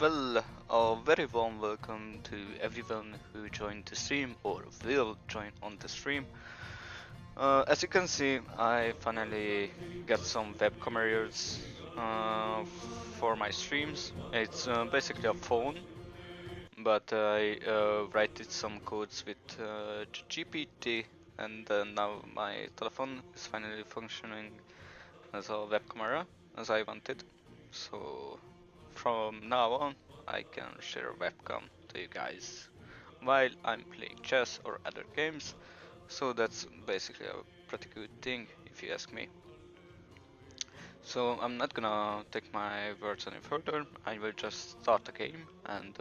Well, a very warm welcome to everyone who joined the stream or will join on the stream. As you can see, I finally got some web cameras for my streams. It's basically a phone, but I write it some codes with GPT, and now my telephone is finally functioning as a web camera as I wanted. So from now on, I can share a webcam to you guys while I'm playing chess or other games. So that's basically a pretty good thing if you ask me. So I'm not gonna take my words any further. I will just start a game and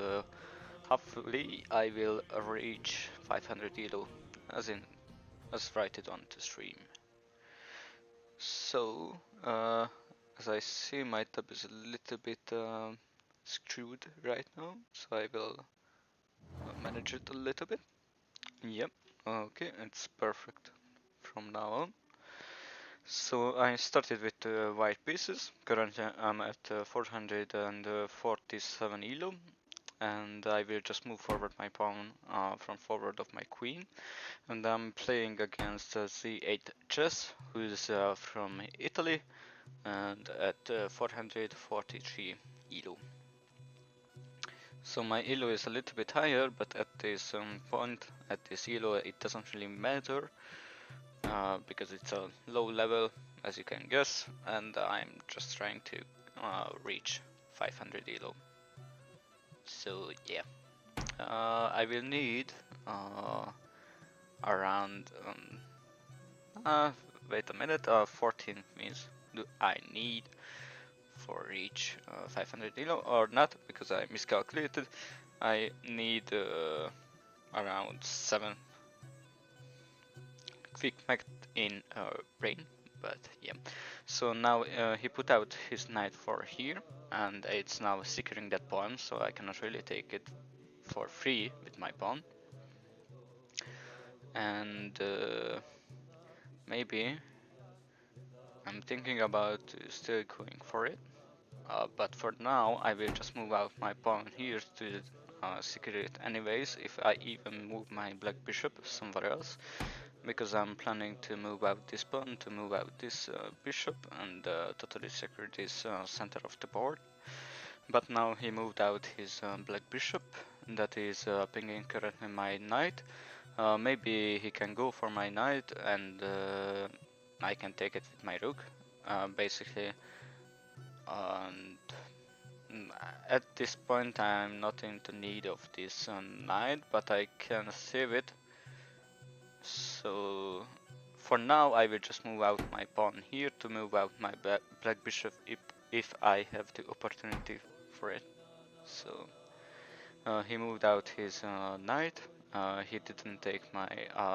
hopefully I will reach 500 elo as write it on the stream. So, as I see, my tab is a little bit screwed right now, so I will manage it a little bit. Yep, okay, it's perfect from now on. So I started with white pieces. Currently I'm at 447 elo, and I will just move forward my pawn from forward of my queen. And I'm playing against Z8 Chess, who is from Italy, and at 443 elo. So my elo is a little bit higher, but at this point, at this elo, it doesn't really matter because it's a low level, as you can guess, and I'm just trying to reach 500 elo. So yeah, I will need around wait a minute, 14 means do I need for reach 500 elo or not, because I miscalculated. I need around 7 quick math in brain, but yeah. So now he put out his knight for here, and it's now securing that pawn, so I cannot really take it for free with my pawn. And maybe I'm thinking about still going for it. But for now, I will just move out my pawn here to secure it anyways, if I even move my black bishop somewhere else, because I'm planning to move out this pawn, to move out this bishop, and totally secure this center of the board. But now he moved out his black bishop, that is pinging currently my knight. Maybe he can go for my knight, and I can take it with my rook, basically. And at this point I'm not in the need of this knight, but I can save it. So for now I will just move out my pawn here to move out my black bishop if I have the opportunity for it. So he moved out his knight. He didn't take my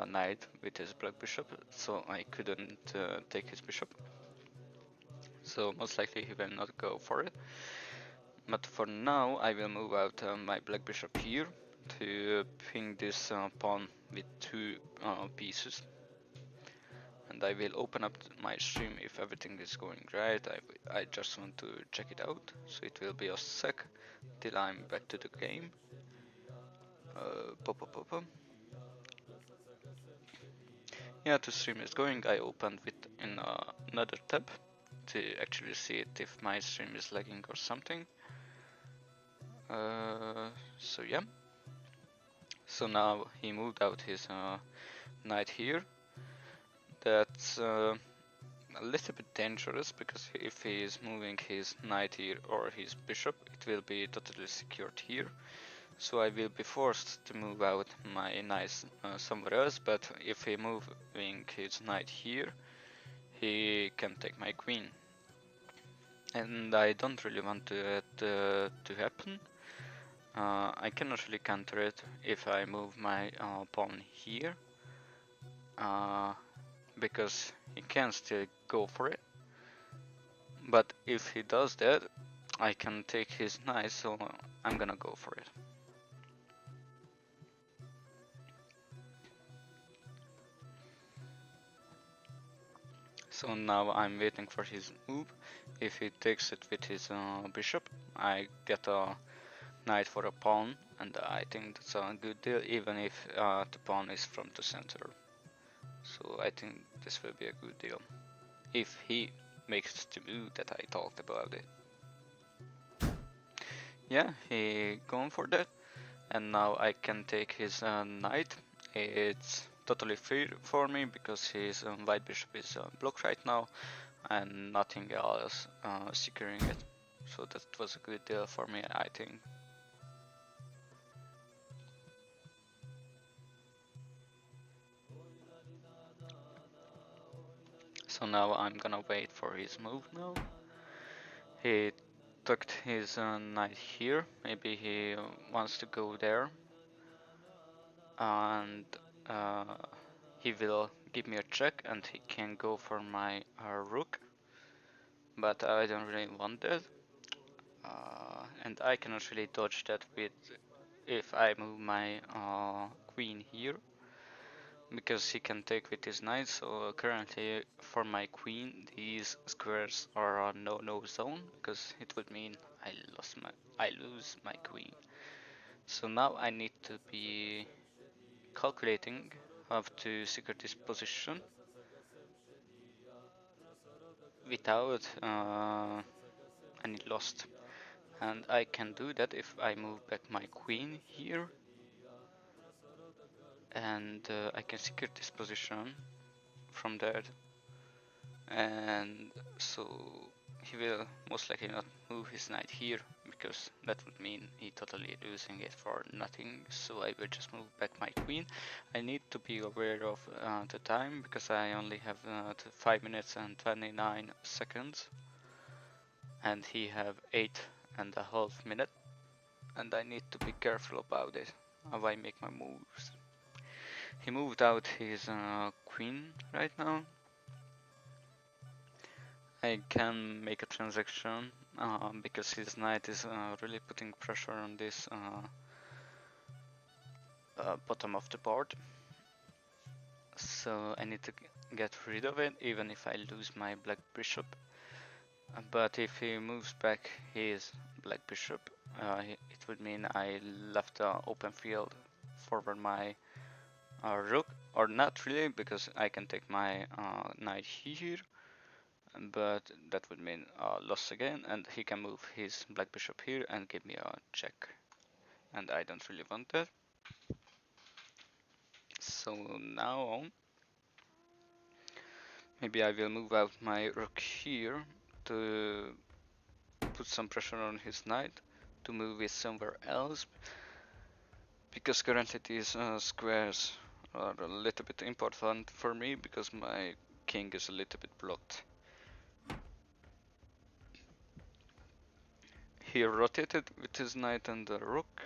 knight with his black bishop, so I couldn't take his bishop. So most likely he will not go for it. But for now I will move out my black bishop here to ping this pawn with 2 pieces. And I will open up my stream if everything is going right. I just want to check it out, so it will be a sec till I'm back to the game. Yeah, the stream is going. I opened with in another tab to actually see it if my stream is lagging or something. So yeah. So now he moved out his knight here. That's a little bit dangerous, because if he is moving his knight here or his bishop, it will be totally secured here. So I will be forced to move out my knight somewhere else, but if he moving his knight here, he can take my queen. And I don't really want that to happen. I cannot really counter it if I move my pawn here, because he can still go for it. But if he does that, I can take his knight, so I'm gonna go for it. So now I'm waiting for his move. If he takes it with his bishop, I get a knight for a pawn, and I think that's a good deal, even if the pawn is from the center. So I think this will be a good deal, if he makes the move that I talked about it. Yeah, he gone for that, and now I can take his knight. It's totally free for me because his white bishop is blocked right now, and nothing else securing it. So that was a good deal for me, I think. So now I'm gonna wait for his move now. He took his knight here. Maybe he wants to go there, and uh, he will give me a check, and he can go for my rook. But I don't really want that, and I cannot really dodge that with if I move my queen here, because he can take with his knight. So currently for my queen these squares are a no zone, because it would mean I lose my queen. So now I need to be calculating how to secure this position without any loss. And I can do that if I move back my queen here, and I can secure this position from there. And so he will most likely not move his knight here, because that would mean he totally losing it for nothing. So I will just move back my queen. I need to be aware of the time, because I only have 5 minutes and 29 seconds, and he have 8.5 minutes, and I need to be careful about it, how I make my moves. He moved out his queen right now. I can make a transaction because his knight is really putting pressure on this bottom of the board. So I need to get rid of it, even if I lose my black bishop. But if he moves back his black bishop, it would mean I left the open field forward my rook, or not really, because I can take my knight here, but that would mean loss again, and he can move his black bishop here and give me a check, and I don't really want that. So now maybe I will move out my rook here to put some pressure on his knight to move it somewhere else, because currently these squares are a little bit important for me, because my king is a little bit blocked. He rotated with his knight and the rook,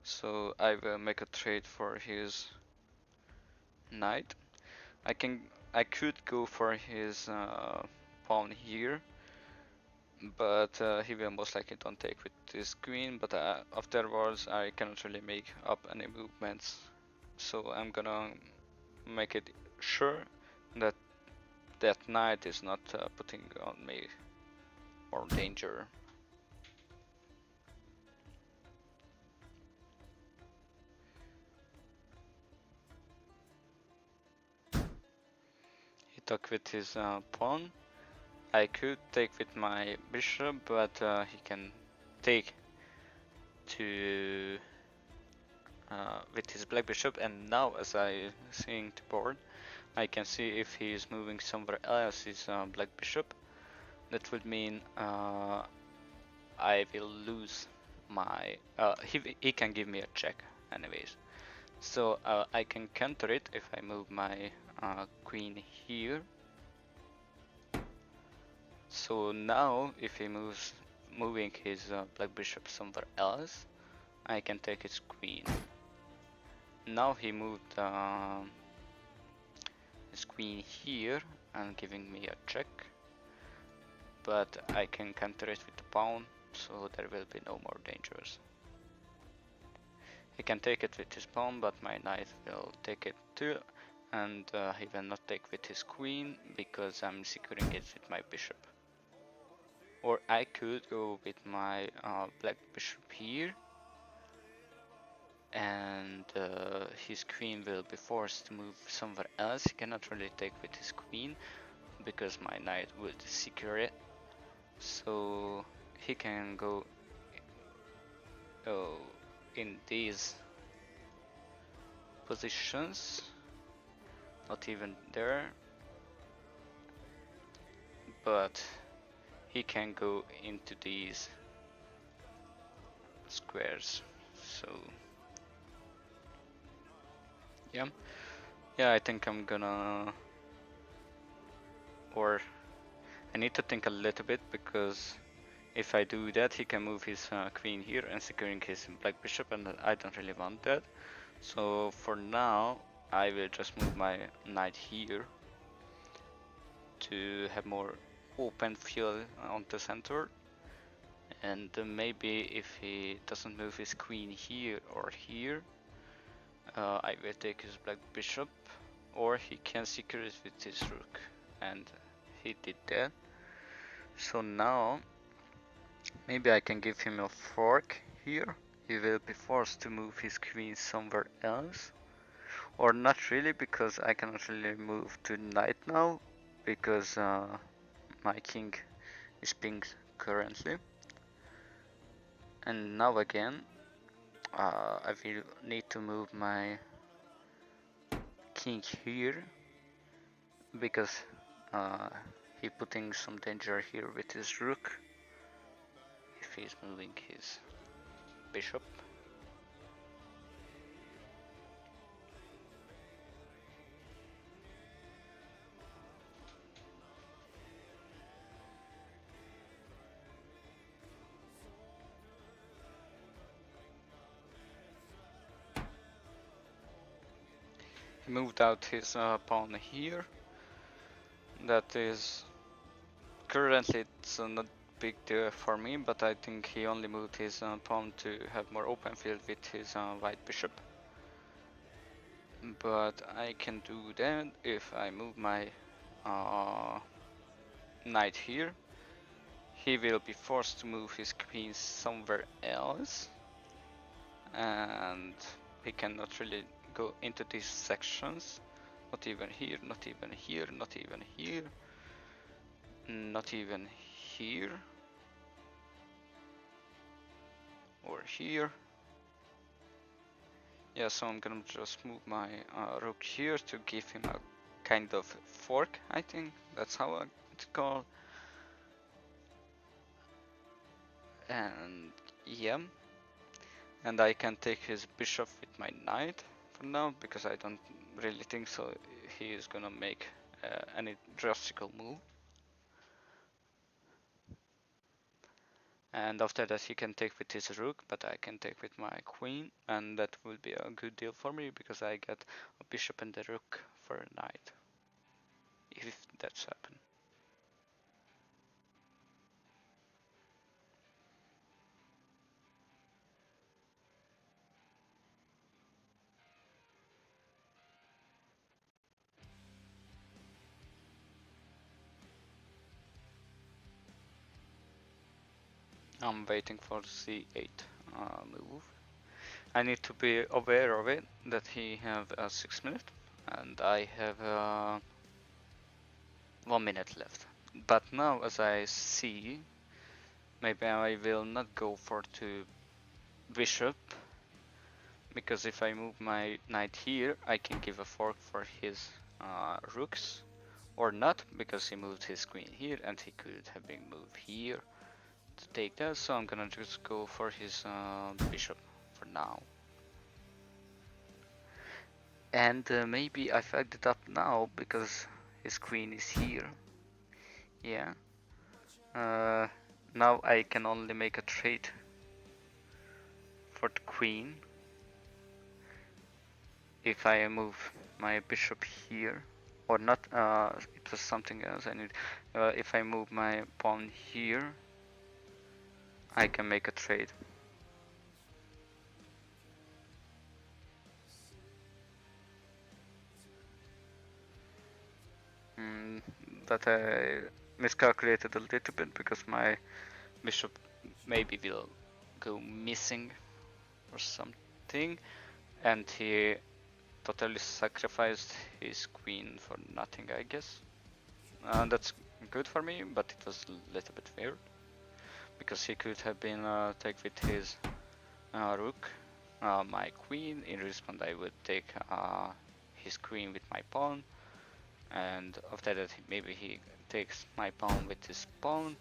so I will make a trade for his knight. I could go for his pawn here, but he will most likely don't take with his queen, but afterwards I cannot really make up any movements, so I'm gonna make it sure that that knight is not putting on me more danger. He took with his pawn. I could take with my bishop, but he can take to with his black bishop, and now as I seeing the board, I can see if he is moving somewhere else his black bishop. That would mean I will lose my. He can give me a check, anyways. So I can counter it if I move my queen here. So now, if he moving his black bishop somewhere else, I can take his queen. Now he moved his queen here and giving me a check, but I can counter it with the pawn, so there will be no more dangers. He can take it with his pawn, but my knight will take it too, and he will not take with his queen because I'm securing it with my bishop. Or I could go with my black bishop here, and his queen will be forced to move somewhere else. He cannot really take with his queen because my knight would secure it. So he can go in these positions, not even there, but he can go into these squares. So yeah, I think I'm gonna, or I need to think a little bit, because if I do that, he can move his queen here and securing his black bishop, and I don't really want that. So for now, I will just move my knight here to have more open field on the center. And maybe if he doesn't move his queen here or here, I will take his black bishop, or he can secure it with his rook, and he did that. So now maybe I can give him a fork here. He will be forced to move his queen somewhere else, or not really, because I cannot really move to knight now, because my king is pinged currently. And now again, I will need to move my king here, because he putting some danger here with his rook if he's moving his bishop. He moved out his pawn here. That is currently it's not big deal for me, but I think he only moved his pawn to have more open field with his white bishop. But I can do that if I move my knight here. He will be forced to move his queen somewhere else, and he cannot really go into these sections. Not even here, not even here, not even here, not even here, or here. Yeah, so I'm gonna just move my rook here to give him a kind of fork, I think. That's how it's called. And yeah, and I can take his bishop with my knight for now, because I don't really think so he is gonna make any drastic move. And after that he can take with his rook, but I can take with my queen, and that will be a good deal for me, because I get a bishop and a rook for a knight, if that's happened. I'm waiting for c8 move. I need to be aware of it, that he have 6 minutes, and I have 1 minute left. But now, as I see, maybe I will not go for the bishop, because if I move my knight here, I can give a fork for his rooks, or not, because he moved his queen here, and he could have been moved here to take that. So I'm gonna just go for his bishop for now. And maybe I fucked it up now, because his queen is here. Yeah. Now I can only make a trade for the queen if I move my bishop here, or not. It was something else I need. If I move my pawn here, I can make a trade. But miscalculated a little bit because my bishop maybe will go missing or something, and he totally sacrificed his queen for nothing, I guess. That's good for me, but it was a little bit weird because he could have been take with his rook my queen. In response, I would take his queen with my pawn, and after that maybe he takes my pawn with his pawn,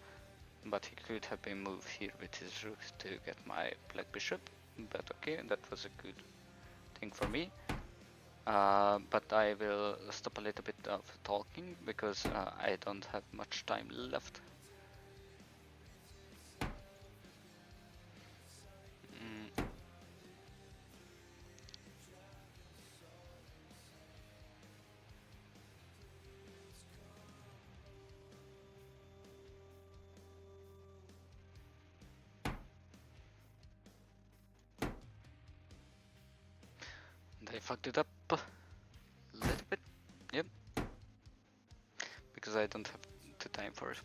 but he could have been moved here with his rook to get my black bishop. But okay, that was a good thing for me. But I will stop a little bit of talking because I don't have much time left. They fucked it up a little bit, yep, because I don't have the time for it.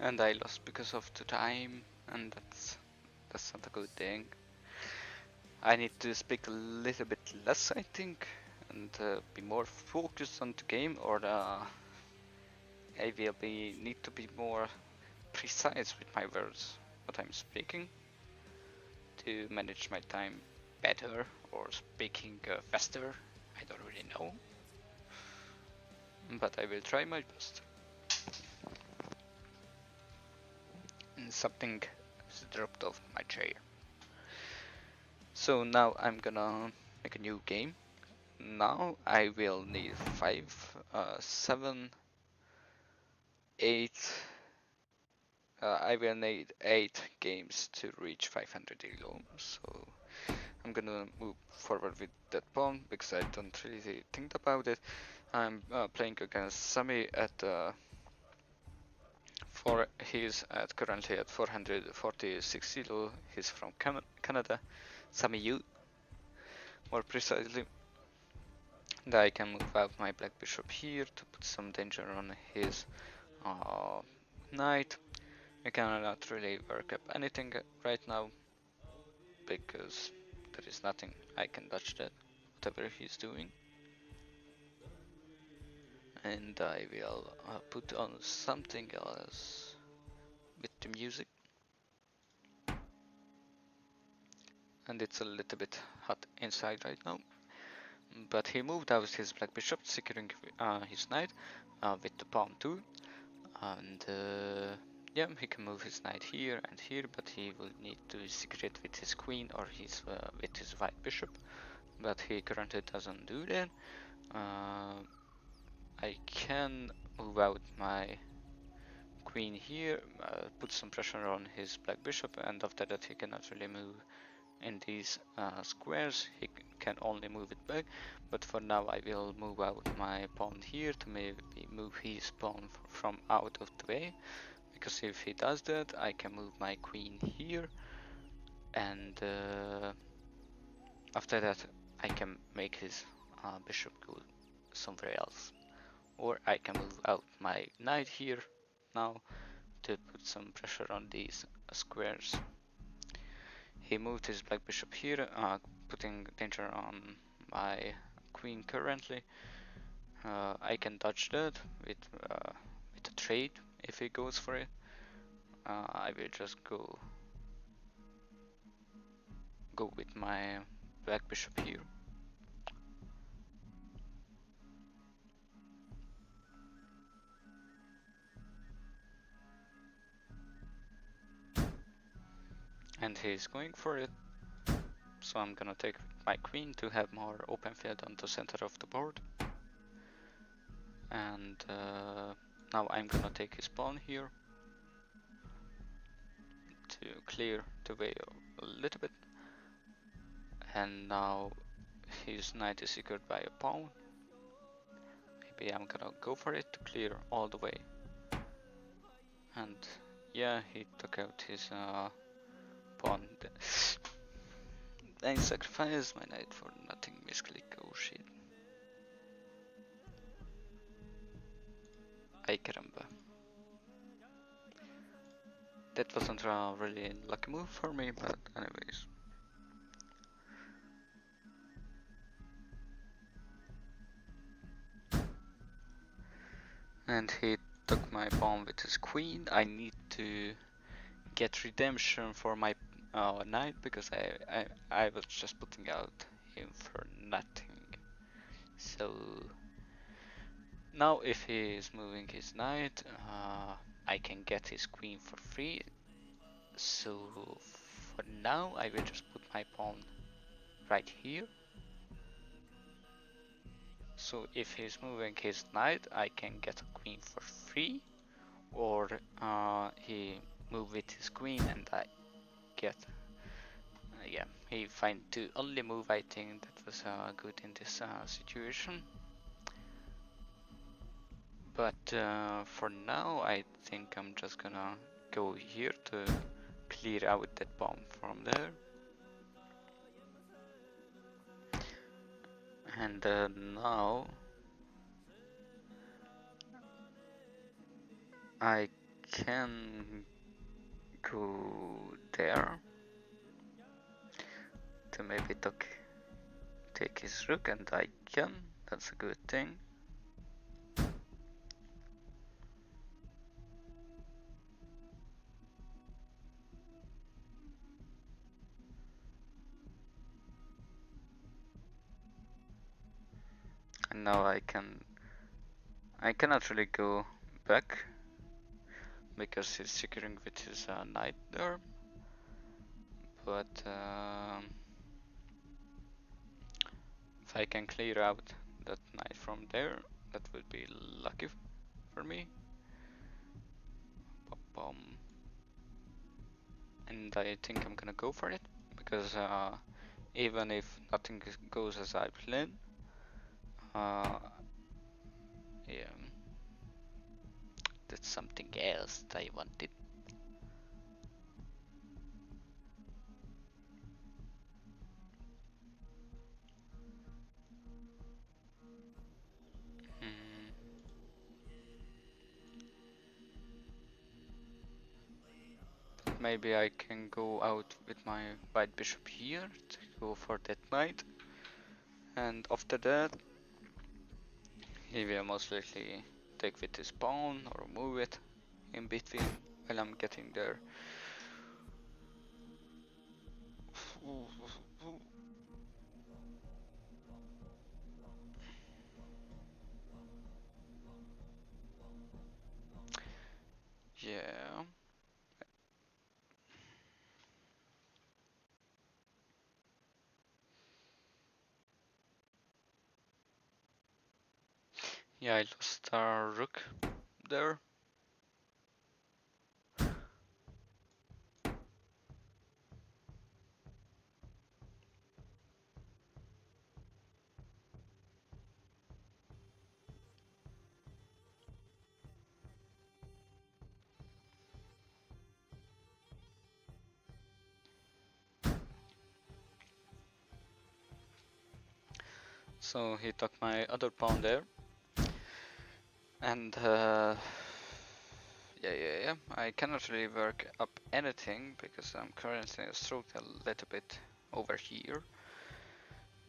And I lost because of the time, and that's not a good thing. I need to speak a little bit less, I think, and be more focused on the game, or I will need to be more precise with my words, what I'm speaking, to manage my time better, or speaking faster. I don't really know, but I will try my best. And something is dropped off my chair. So now I'm gonna make a new game. Now I will need 5, 7, 8. I will need 8 games to reach 500 elo. So I'm gonna move forward with that pawn because I don't really think about it. I'm playing against Sami at he's currently at 446 elo. He's from Canada. Sami Yu, more precisely. And I can move out my black bishop here to put some danger on his knight. I cannot really work up anything right now because there is nothing I can dodge that, whatever he's doing. And I will put on something else with the music. And it's a little bit hot inside right now. But he moved out his black bishop, securing his knight with the pawn too. And yeah, he can move his knight here and here, but he will need to secure it with his queen or with his white bishop. But he currently doesn't do that. I can move out my queen here, put some pressure on his black bishop, and after that he cannot really move in these squares. He can only move it back, but for now I will move out my pawn here to maybe move his pawn from out of the way, because if he does that I can move my queen here, and after that I can make his bishop go somewhere else, or I can move out my knight here now to put some pressure on these squares. He moved his black bishop here, putting danger on my queen currently. I can dodge that with a trade if he goes for it. I will just go with my black bishop here. And he's going for it. So I'm gonna take my queen to have more open field on the center of the board. and now I'm gonna take his pawn here to clear the way a little bit, and now his knight is secured by a pawn. Maybe I'm gonna go for it to clear all the way, and yeah, he took out his pawn. I sacrificed my knight for nothing, misclick, oh shit. Ay caramba. That wasn't a really lucky move for me, but anyways. And he took my pawn with his queen. I need to get redemption for my knight because I was just putting out him for nothing. So now if he is moving his knight, I can get his queen for free. So for now I will just put my pawn right here. So if he's moving his knight, I can get a queen for free, or he move with his queen and I get. Yeah, he find the only move I think that was good in this situation. But for now, I think I'm just gonna go here to clear out that pawn from there. And now I can go there to maybe take his rook, and I can. That's a good thing. And now I cannot really go back because he's securing with his knight there. But if I can clear out that knight from there, that would be lucky for me. And I think I'm gonna go for it because even if nothing goes as I planned, yeah, that's something else that I wanted. Mm. Maybe I can go out with my white bishop here to go for that knight, and after that he will most likely take with his pawn or move it in between while I'm getting there. Yeah. Yeah, I lost our rook there. So he took my other pawn there. And yeah, I cannot really work up anything because I'm currently stroked a little bit over here.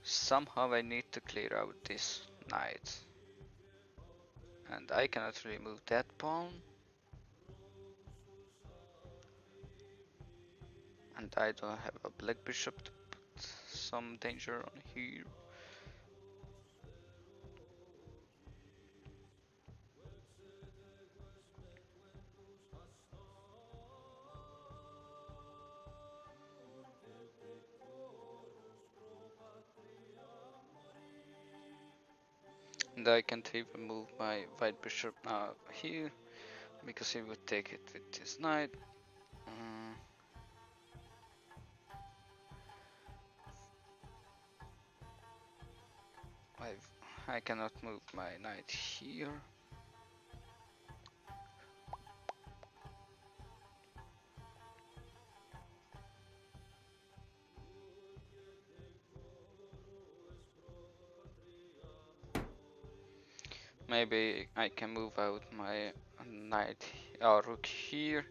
Somehow I need to clear out this knight. And I cannot really move that pawn. And I don't have a black bishop to put some danger on here. And I can't even move my white bishop here because he would take it with his knight. Mm. I cannot move my knight here. Maybe I can move out my knight or rook here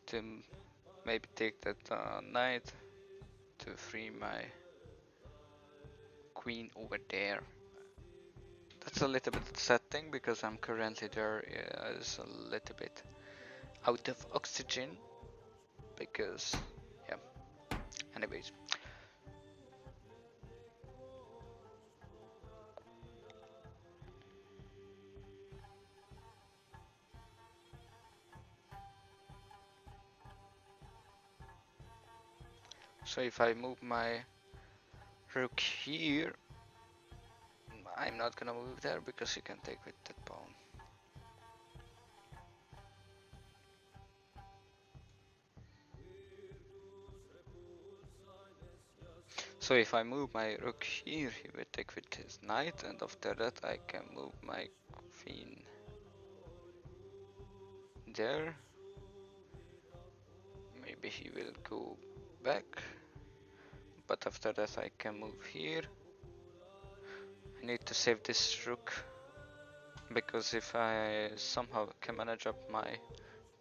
to maybe take that knight to free my queen over there. That's a little bit sad thing because I'm currently there is a little bit out of oxygen because yeah, anyways. So if I move my rook here, I'm not gonna move there because you can take with that pawn. So if I move my rook here, he will take with his knight, and after that I can move my queen there. Maybe he will go back, but after that I can move here. I need to save this rook, because if I somehow can manage up my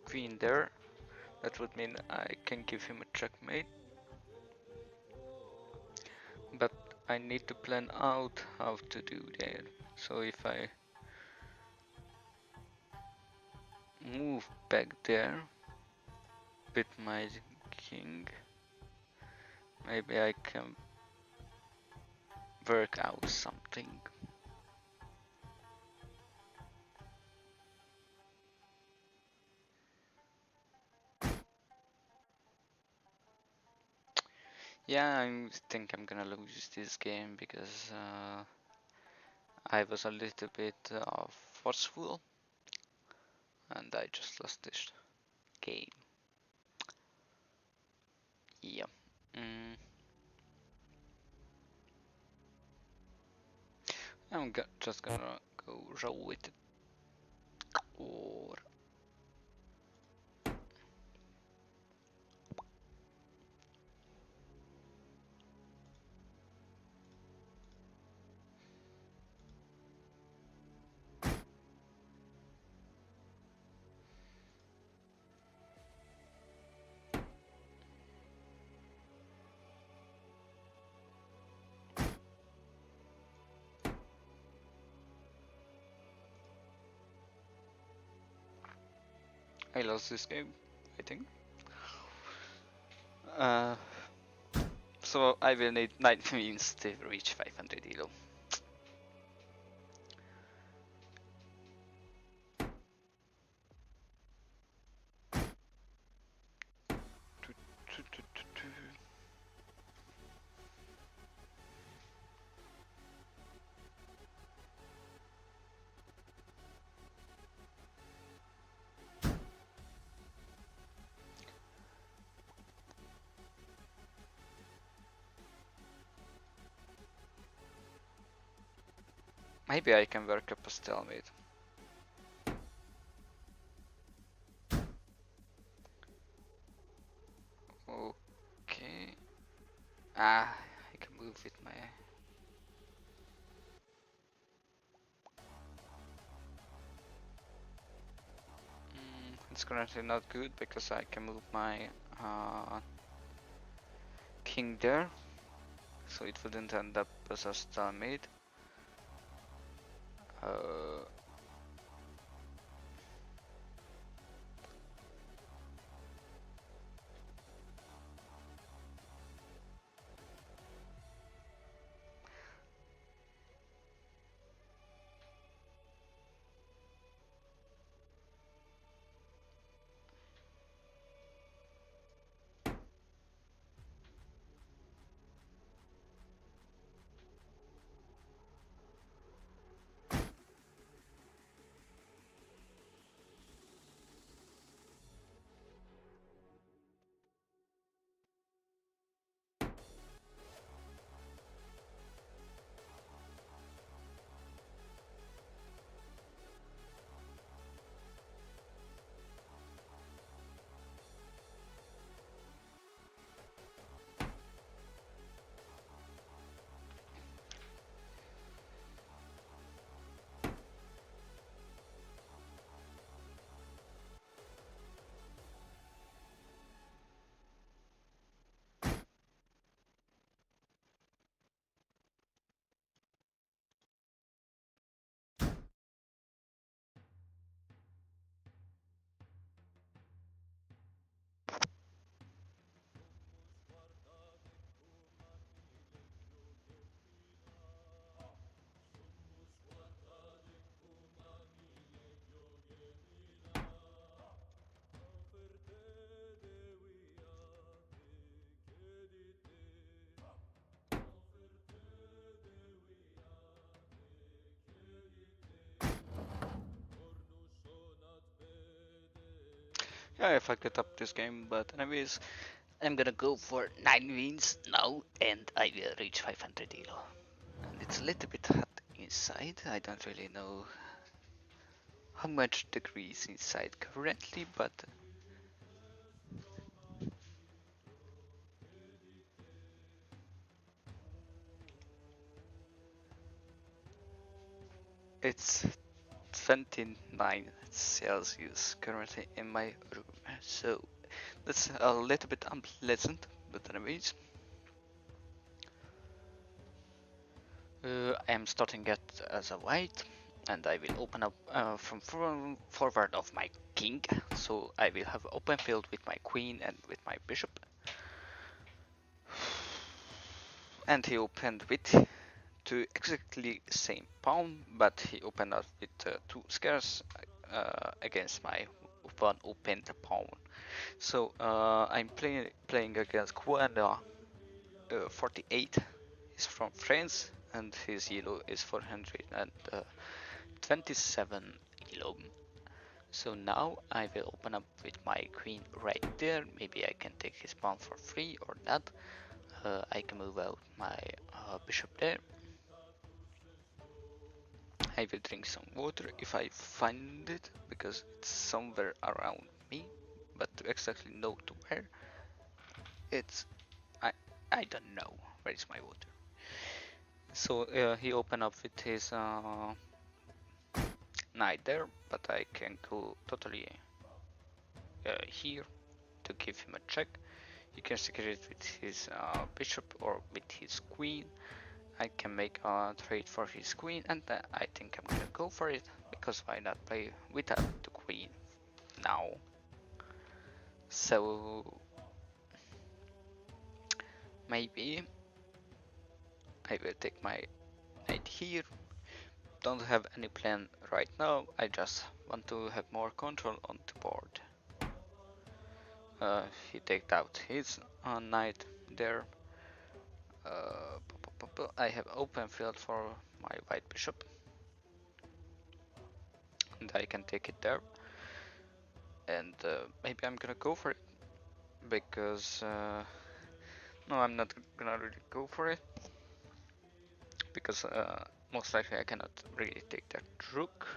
queen there, that would mean I can give him a checkmate. But I need to plan out how to do that. So if I move back there with my king, maybe I can work out something. Yeah, I think I'm gonna lose this game because I was a little bit forceful and I just lost this game. Yeah. Mm. Just gonna go roll with it. Or I lost this game, I think. Uh, so I will need 9 wins to reach 500 elo. Maybe I can work up a stalemate. Okay. I can move with my... It's currently not good because I can move my king there. So it wouldn't end up as a stalemate. Yeah, if I get up this game, but anyways, I'm gonna go for 9 wins now and I will reach 500 elo. And it's a little bit hot inside, I don't really know how much degrees inside currently, but it's 29 Celsius currently in my room, so that's a little bit unpleasant, but anyways. I am starting it as a white, and I will open up from forward of my king, so I will have open field with my queen and with my bishop. And he opened with two exactly same pawn, but he opened up with two squares against my one opened pawn. So I'm playing against Kuana 48. He's from France, and his yellow is 427 elo. So now I will open up with my queen right there. Maybe I can take his pawn for free or not. I can move out my bishop there. I will drink some water if I find it, because it's somewhere around me, but to exactly know to where, it's I I don't know where is my water. So he opened up with his knight there, but I can go totally here to give him a check. He can secure it with his bishop or with his queen. I can make a trade for his queen, and I think I'm gonna go for it, because why not play without the queen now? So maybe I will take my knight here. Don't have any plan right now, I just want to have more control on the board. He takes out his knight there. I have open field for my white bishop, and I can take it there. And maybe I'm gonna go for it, because no, I'm not gonna really go for it, because most likely I cannot really take that rook,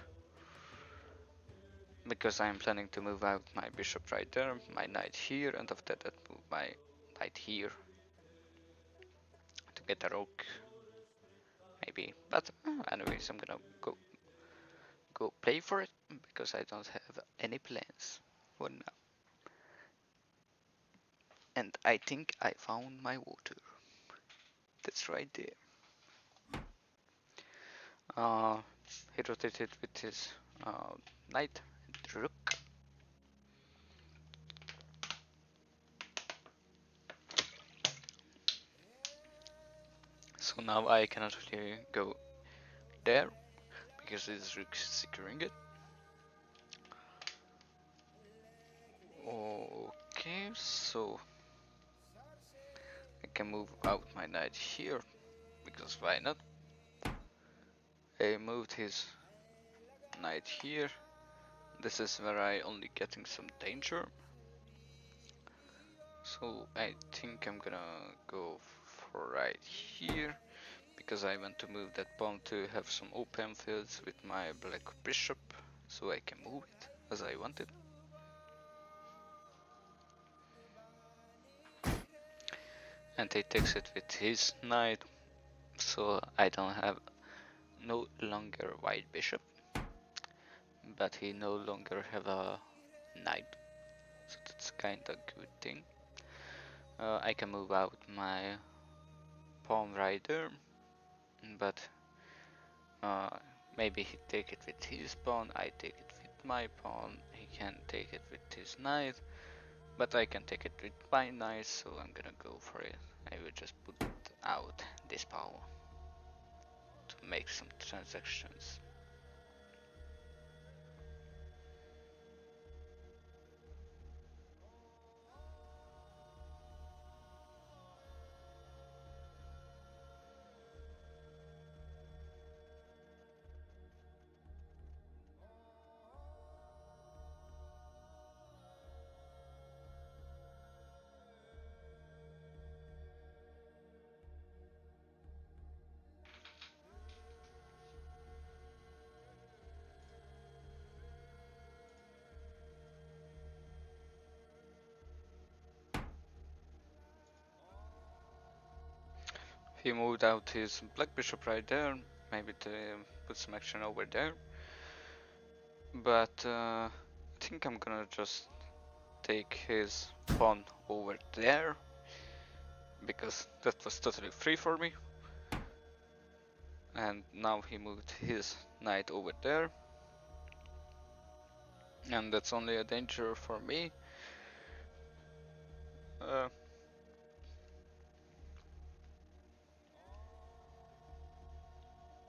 because I'm planning to move out my bishop right there, my knight here, and after that move my knight here to get a rook, maybe. But anyways, I'm gonna go play for it, because I don't have any plans for now. And I think I found my water. That's right there. Uh, he rotated with his knight and rook. So now I cannot really go there, because this rook is securing it. Okay, so I can move out my knight here, because why not? I moved his knight here. This is where I only getting some danger. So I think I'm gonna go for right here, because I want to move that pawn to have some open fields with my black bishop, so I can move it as I want it. And he takes it with his knight, so I don't have no longer white bishop, but he no longer have a knight, so that's kinda good thing. I can move out my pawn right there, but maybe he take it with his pawn, I take it with my pawn, he can take it with his knight, but I can take it with my knight, so I'm gonna go for it. I will just put out this pawn to make some transactions. He moved out his black bishop right there, maybe to put some action over there. But I think I'm gonna just take his pawn over there, because that was totally free for me. And now he moved his knight over there, and that's only a danger for me.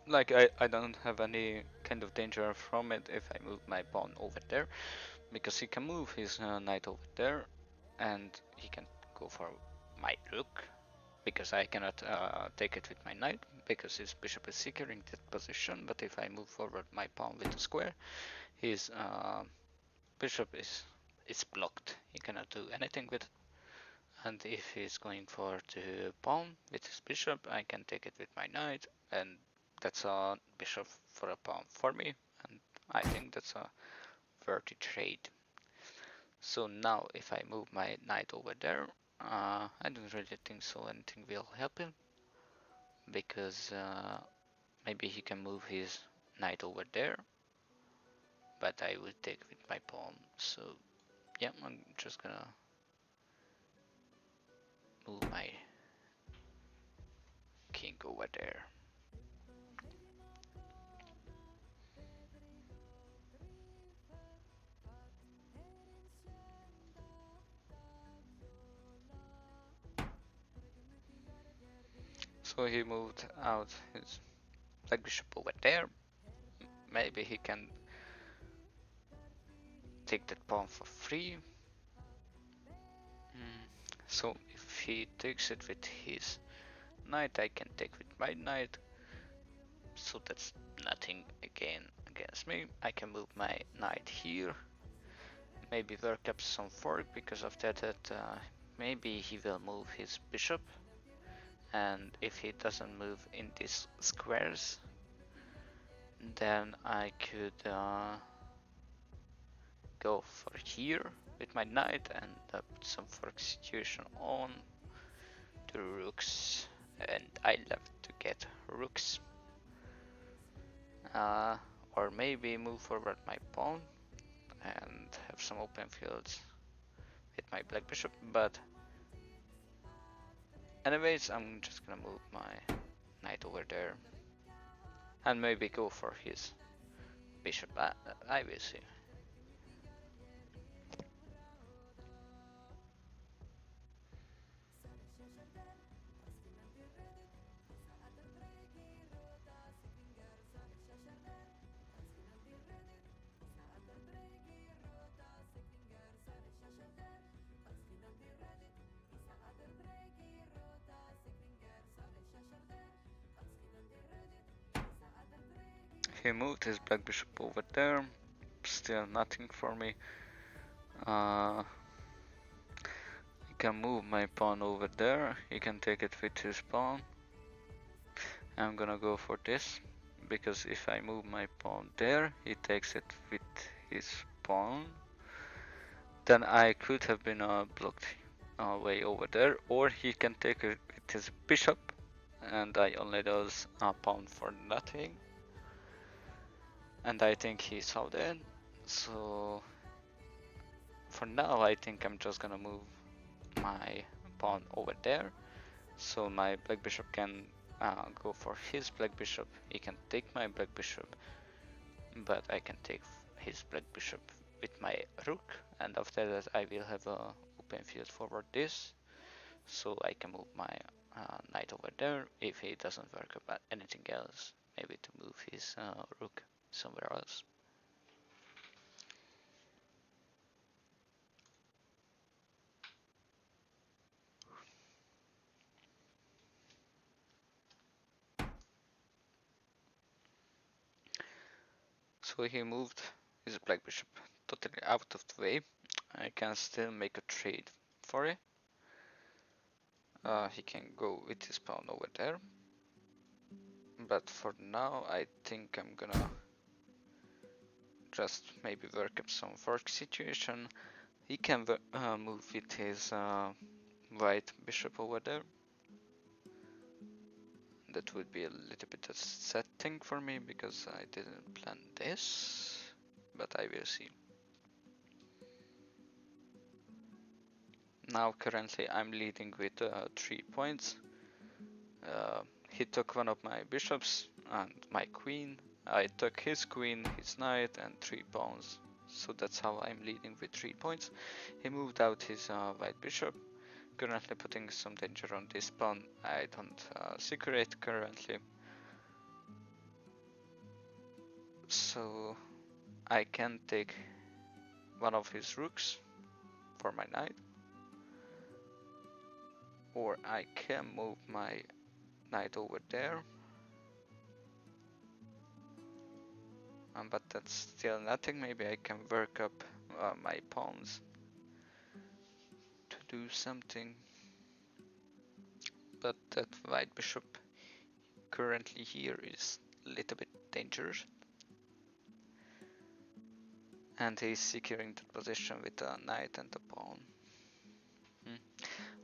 Like I don't have any kind of danger from it if I move my pawn over there, because he can move his knight over there, and he can go for my rook, because I cannot take it with my knight, because his bishop is securing that position. But if I move forward my pawn with a square, his bishop is blocked. He cannot do anything with it. And if he's going for the pawn with his bishop, I can take it with my knight, and that's a bishop for a pawn for me, and I think that's a worthy trade. So now if I move my knight over there, I don't really think so anything will happen, because maybe he can move his knight over there, but I will take with my pawn. So yeah, I'm just gonna move my king over there. So he moved out his black bishop over there. Maybe he can take that pawn for free. So if he takes it with his knight, I can take with my knight. So that's nothing again against me. I can move my knight here. Maybe work up some fork, because of that maybe he will move his bishop. And if he doesn't move in these squares, then I could go for here with my knight and put some fork situation on the rooks, and I love to get rooks. Or maybe move forward my pawn and have some open fields with my black bishop, but anyways, I'm just gonna move my knight over there and maybe go for his bishop. I will see. He moved his black bishop over there, still nothing for me. He can move my pawn over there, he can take it with his pawn. I'm gonna go for this, because if I move my pawn there, he takes it with his pawn. Then I could have been blocked way over there, or he can take it with his bishop, and I only lose a pawn for nothing. And I think he saw that, so for now I think I'm just gonna move my pawn over there, so my black bishop can go for his black bishop. He can take my black bishop, but I can take his black bishop with my rook, and after that I will have a open field forward this, so I can move my knight over there. If he doesn't work about anything else, maybe to move his rook somewhere else. So he moved his black bishop totally out of the way. I can still make a trade for it. He can go with his pawn over there. But for now, I think I'm gonna just maybe work up some fork situation. He can move with his white bishop over there. That would be a little bit a sad thing for me because I didn't plan this, but I will see. Now currently I'm leading with 3 points. He took one of my bishops and my queen. I took his queen, his knight and 3 pawns. So that's how I'm leading with 3 points. He moved out his white bishop, currently putting some danger on this pawn. I don't secure it currently. So I can take one of his rooks for my knight. Or I can move my knight over there. But that's still nothing. Maybe I can work up my pawns to do something. But that white bishop currently here is a little bit dangerous. And he's securing the position with a knight and a pawn.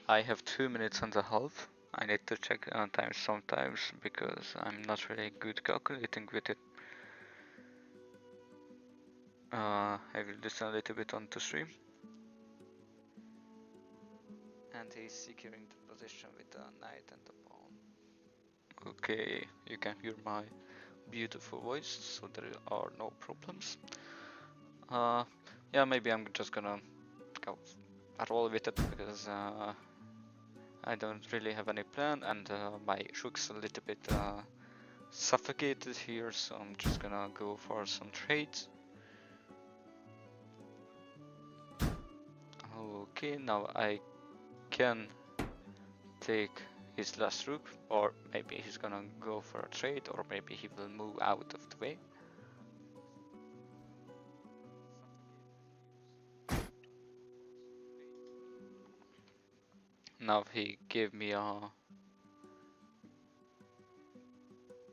I have 2 minutes and a half. I need to check time sometimes because I'm not really good calculating with it. I will listen a little bit on the stream. And he's securing the position with a knight and a pawn. Okay, you can hear my beautiful voice, so there are no problems. Yeah, maybe I'm just gonna go roll with it because I don't really have any plan, and my rook's a little bit suffocated here, so I'm just gonna go for some trades. Okay, now I can take his last rook, or maybe he's gonna go for a trade, or maybe he will move out of the way. Now he gave me a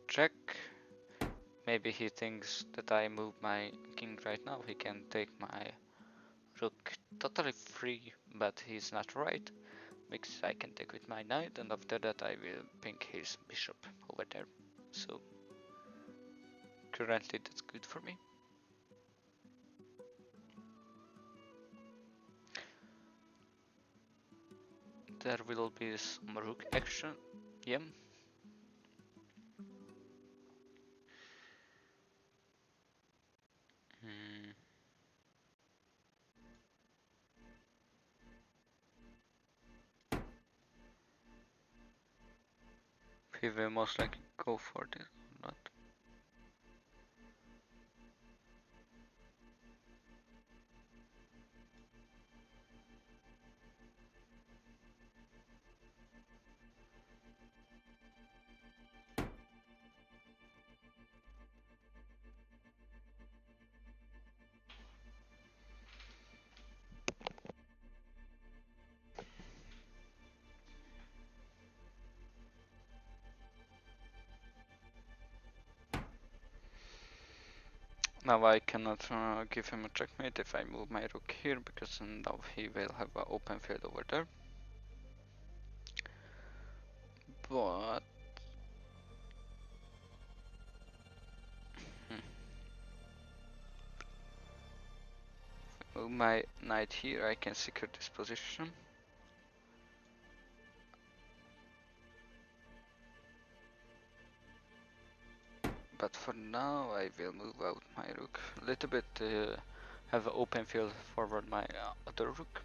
check. Maybe he thinks that I move my king right now. He can take my rook totally free, but he's not right, because I can take with my knight, and after that I will ping his bishop over there. So currently that's good for me. There will be some rook action. Yeah. He will most likely go for this or not. Now I cannot give him a checkmate if I move my rook here, because now he will have an open field over there. But move my knight here, I can secure this position. But for now I will move out my rook a little bit, have an open field forward my other rook.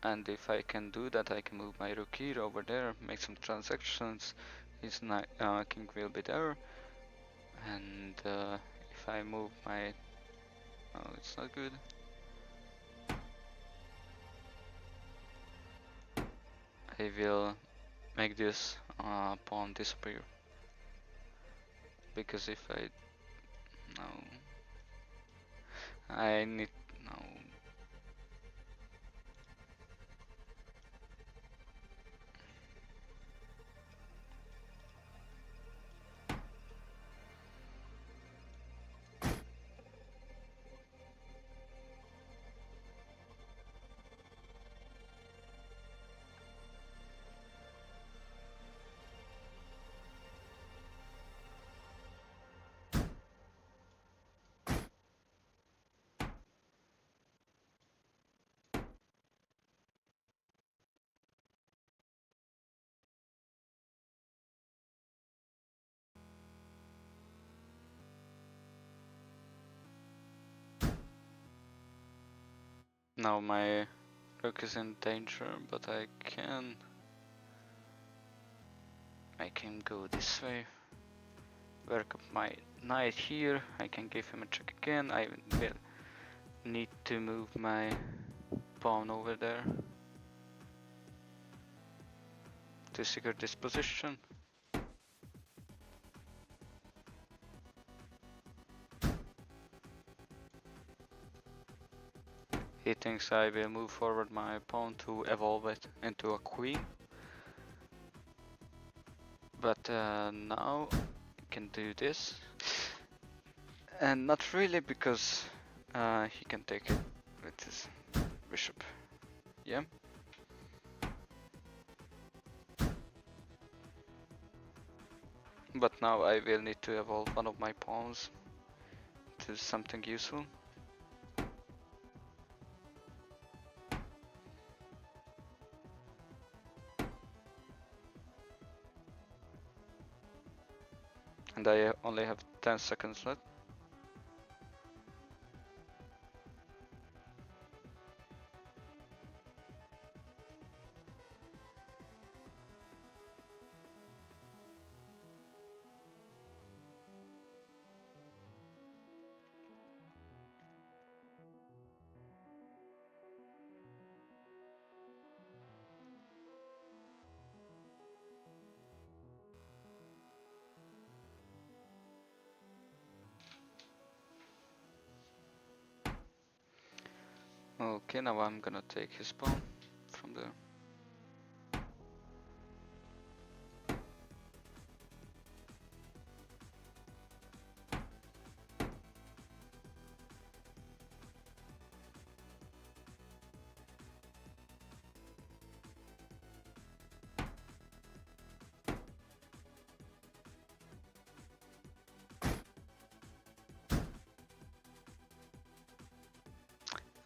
And if I can do that, I can move my rook here over there, make some transactions. His king will be there. And if I move my... Oh, it's not good. I will make this pawn disappear. Because if I... No. I need... No. Now my rook is in danger, but I can go this way. Work up my knight here. I can give him a check again. I will need to move my pawn over there to secure this position. He thinks I will move forward my pawn to evolve it into a queen. But now he can do this. And not really, because he can take it with his bishop. Yeah. But now I will need to evolve one of my pawns to something useful. And I only have 10 seconds left. Okay, now I'm gonna take his pawn from there.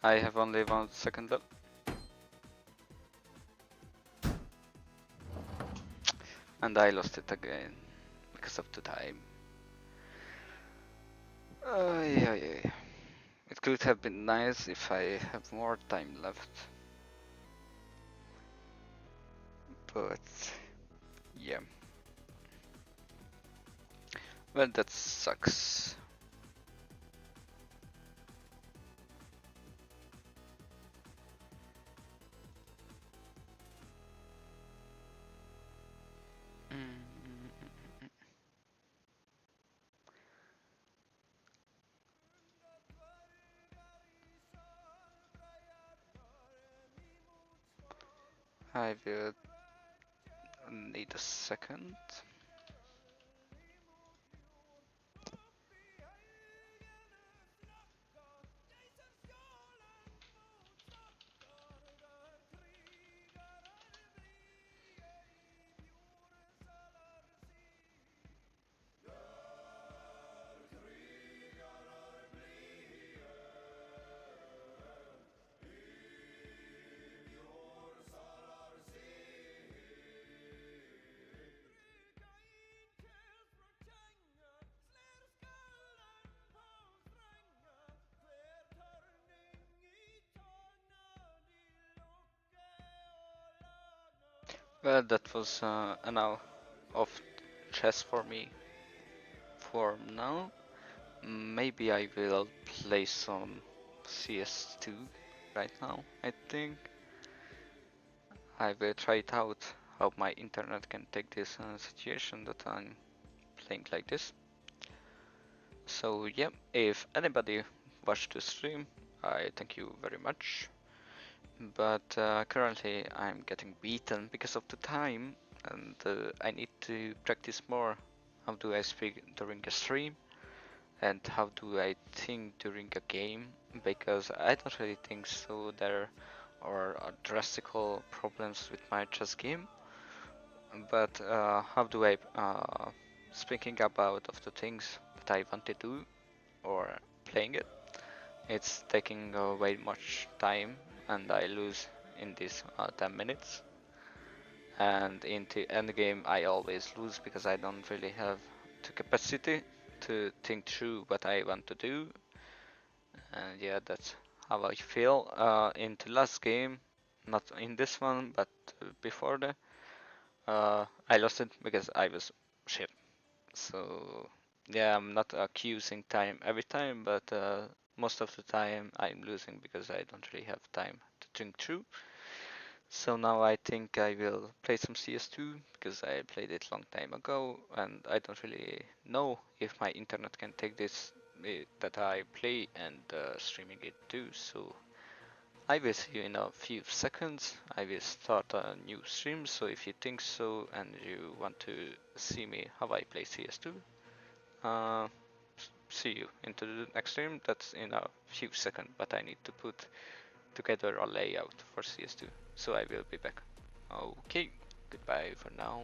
I have only 1 second left. And I lost it again because of the time. Yeah. It could have been nice if I have more time left. But yeah. Well, that sucks. I will need a second. Well, that was an hour of chess for me for now. Maybe I will play some CS2 right now. I think I will try it out how my internet can take this situation that I'm playing like this. So yeah, if anybody watched the stream, I thank you very much. But currently I'm getting beaten because of the time, and I need to practice more. How do I speak during a stream, and how do I think during a game? Because I don't really think so there are drastical problems with my chess game. But how do I speaking about of the things that I want to do or playing it? It's taking way much time, and I lose in these 10 minutes. And into end game, I always lose because I don't really have the capacity to think through what I want to do. And yeah, that's how I feel in the last game, not in this one, but before that. I lost it because I was shit. So yeah, I'm not accusing time every time, but most of the time I'm losing because I don't really have time to think through. So now I think I will play some CS2 because I played it long time ago, and I don't really know if my internet can take this that I play and streaming it too. So I will see you in a few seconds. I will start a new stream, so if you think so and you want to see me how I play CS2, uh, see you into the next stream. That's in a few seconds, but I need to put together a layout for CS2, so I will be back. Okay, goodbye for now.